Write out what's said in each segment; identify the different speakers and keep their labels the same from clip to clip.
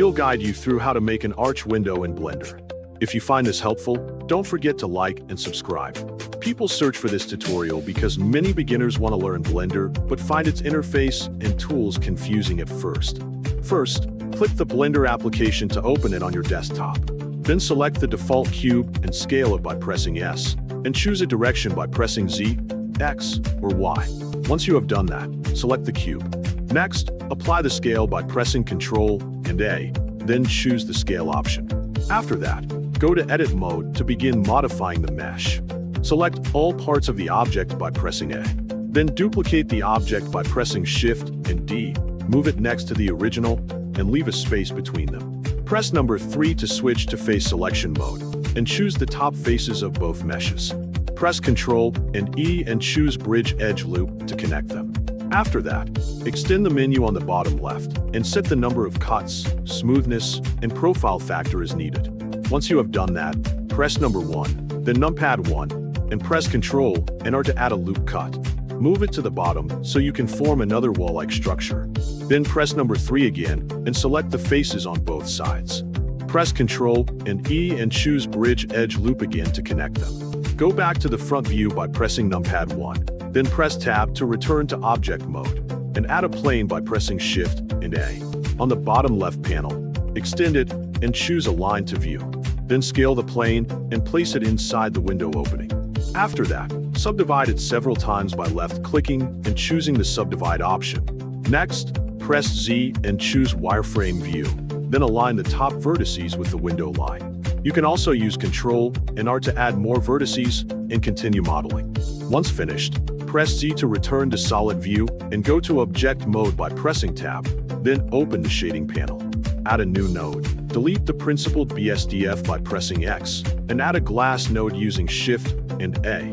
Speaker 1: He'll guide you through how to make an arch window in Blender. If you find this helpful, don't forget to like and subscribe. People search for this tutorial because many beginners want to learn Blender but find its interface and tools confusing at first. First, click the Blender application to open it on your desktop. Then select the default cube and scale it by pressing S, and choose a direction by pressing Z, X, or Y. Once you have done that, select the cube. Next, apply the scale by pressing Ctrl and A, then choose the scale option. After that, go to Edit mode to begin modifying the mesh. Select all parts of the object by pressing A. Then duplicate the object by pressing Shift and D, move it next to the original, and leave a space between them. Press number 3 to switch to face selection mode, and choose the top faces of both meshes. Press Ctrl and E and choose Bridge Edge Loop to connect them. After that, extend the menu on the bottom left, and set the number of cuts, smoothness, and profile factor as needed. Once you have done that, press number 1, then numpad 1, and press Ctrl and R to add a loop cut. Move it to the bottom so you can form another wall-like structure. Then press number 3 again and select the faces on both sides. Press Ctrl and E and choose Bridge Edge Loop again to connect them. Go back to the front view by pressing numpad 1, then press Tab to return to object mode, and add a plane by pressing Shift and A. On the bottom left panel, extend it and choose Align to View. Then scale the plane and place it inside the window opening. After that, subdivide it several times by left-clicking and choosing the Subdivide option. Next, press Z and choose Wireframe View, then align the top vertices with the window line. You can also use Ctrl and R to add more vertices and continue modeling. Once finished, press Z to return to solid view and go to object mode by pressing Tab, then open the shading panel. Add a new node. Delete the principled BSDF by pressing X, and add a glass node using Shift and A.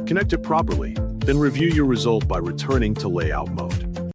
Speaker 1: Connect it properly, then review your result by returning to layout mode.